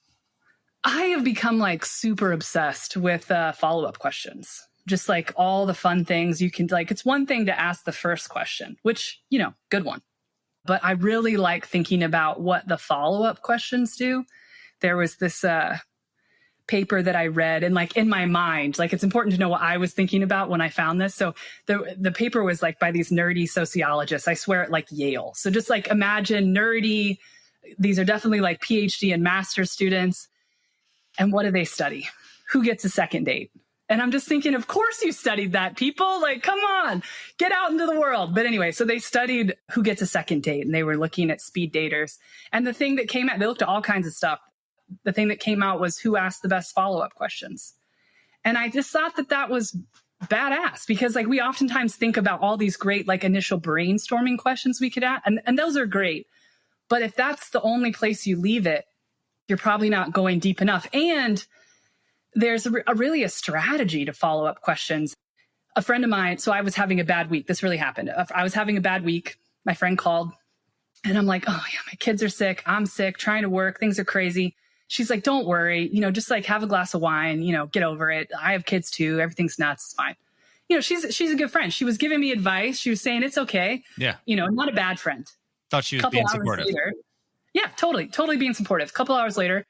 I have become super obsessed with follow-up questions. Just all the fun things you can, it's one thing to ask the first question, which, good one. But I really like thinking about what the follow-up questions do. There was this paper that I read, and like in my mind, like it's important to know what I was thinking about when I found this. So the paper was like by these nerdy sociologists, I swear at like Yale. So just like imagine nerdy, these are definitely like PhD and master's students. And what do they study? Who gets a second date? And I'm just thinking, of course you studied that, people. Like, come on, get out into the world. But anyway, so they studied who gets a second date, and they were looking at speed daters. And the thing that came out, they looked at all kinds of stuff. The thing that came out was who asked the best follow-up questions. And I just thought that that was badass, because like we oftentimes think about all these great like initial brainstorming questions we could ask, and those are great. But if that's the only place you leave it, you're probably not going deep enough. And there's really a strategy to follow up questions. A friend of mine, so I was having a bad week. This really happened. I was having a bad week. My friend called and I'm like, oh yeah, my kids are sick. I'm sick, trying to work. Things are crazy. She's like, don't worry, just like have a glass of wine, get over it. I have kids too. Everything's nuts. It's fine. She's a good friend. She was giving me advice. She was saying, it's okay. Yeah. Not a bad friend. Thought she was being supportive. Later, yeah, totally being supportive. A couple hours later,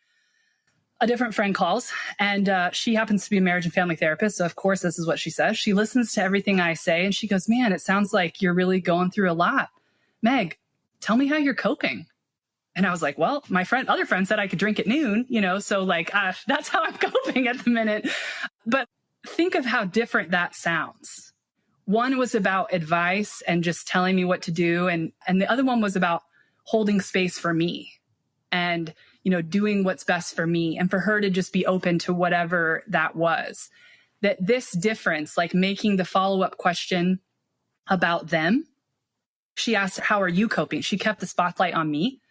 a different friend calls, and she happens to be a marriage and family therapist. So of course, this is what she says. She listens to everything I say, and she goes, man, it sounds like you're really going through a lot. Meg, tell me how you're coping. And I was like, well, my other friend said I could drink at noon, so like, that's how I'm coping at the minute. But think of how different that sounds. One was about advice and just telling me what to do. And the other one was about holding space for me and, doing what's best for me, and for her to just be open to whatever that was. That this difference, like making the follow-up question about them, she asked, how are you coping? She kept the spotlight on me.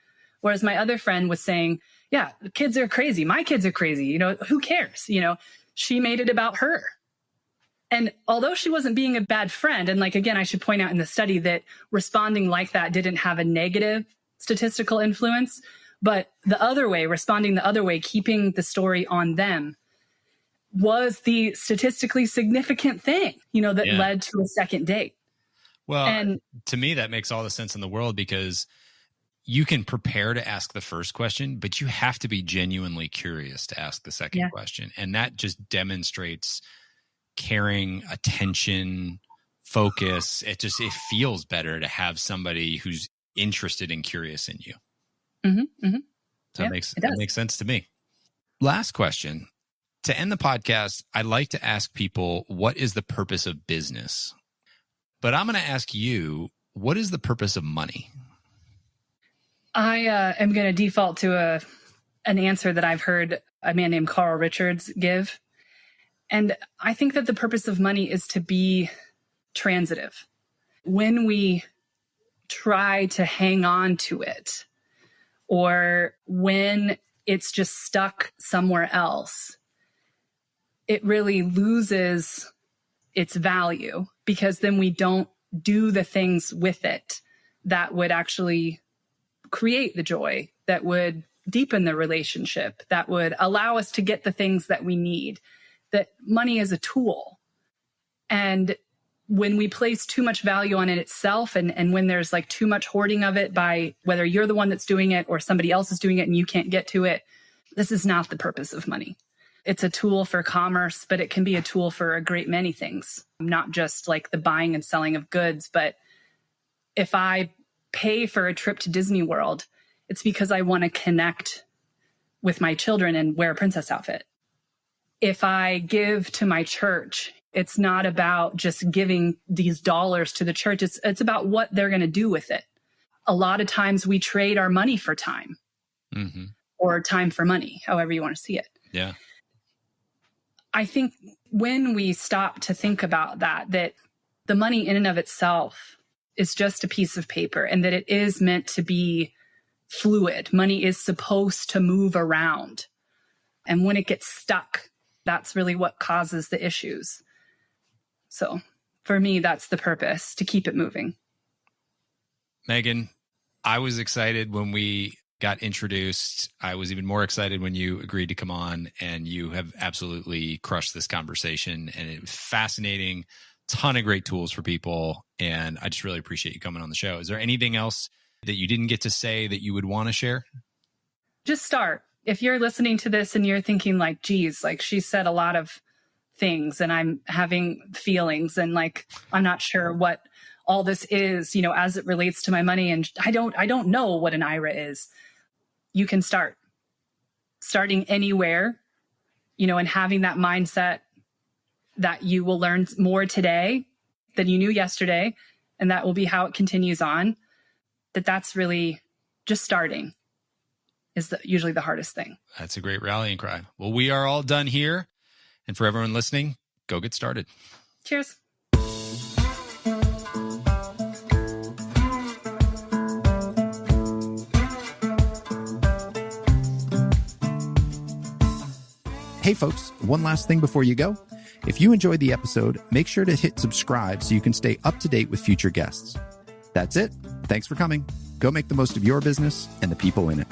Whereas my other friend was saying, yeah, the kids are crazy. My kids are crazy. Who cares? She made it about her. And although she wasn't being a bad friend, and like, again, I should point out in the study that responding like that didn't have a negative statistical influence, but the other way, responding the other way, keeping the story on them, was the statistically significant thing, that led to a second date. Well, and to me, that makes all the sense in the world, because you can prepare to ask the first question, but you have to be genuinely curious to ask the second question. And that just demonstrates caring, attention, focus. It feels better to have somebody who's interested and curious in you. Mm-hmm, mm-hmm. So that makes sense to me. Last question. To end the podcast, I like to ask people, what is the purpose of business? But I'm going to ask you, what is the purpose of money? I am going to default to an answer that I've heard a man named Carl Richards give. And I think that the purpose of money is to be transitive. When we try to hang on to it, or when it's just stuck somewhere else, it really loses its value, because then we don't do the things with it that would actually create the joy, that would deepen the relationship, that would allow us to get the things that we need. That money is a tool. And when we place too much value on it itself, and when there's like too much hoarding of it by whether you're the one that's doing it or somebody else is doing it and you can't get to it, this is not the purpose of money. It's a tool for commerce, but it can be a tool for a great many things, not just like the buying and selling of goods. But if I pay for a trip to Disney World, it's because I want to connect with my children and wear a princess outfit. If I give to my church, it's not about just giving these dollars to the church. It's about what they're going to do with it. A lot of times we trade our money for time, mm-hmm. or time for money, however you want to see it. Yeah. I think when we stop to think about that the money in and of itself is just a piece of paper, and that it is meant to be fluid. Money is supposed to move around. And when it gets stuck, that's really what causes the issues. So for me, that's the purpose, to keep it moving. Meghaan, I was excited when we got introduced. I was even more excited when you agreed to come on, and you have absolutely crushed this conversation, and it was fascinating. Ton of great tools for people. And I just really appreciate you coming on the show. Is there anything else that you didn't get to say that you would want to share? Just start. if you're listening to this and you're thinking like, geez, like she said a lot of things and I'm having feelings and like, I'm not sure what all this is, you know, as it relates to my money. And I don't know what an IRA is. You can starting anywhere, you know, and having that mindset that you will learn more today than you knew yesterday. And that will be how it continues on. That's really just starting is usually the hardest thing. That's a great rallying cry. Well, we are all done here. And for everyone listening, go get started. Cheers. Hey folks, one last thing before you go. If you enjoyed the episode, make sure to hit subscribe so you can stay up to date with future guests. That's it. Thanks for coming. Go make the most of your business and the people in it.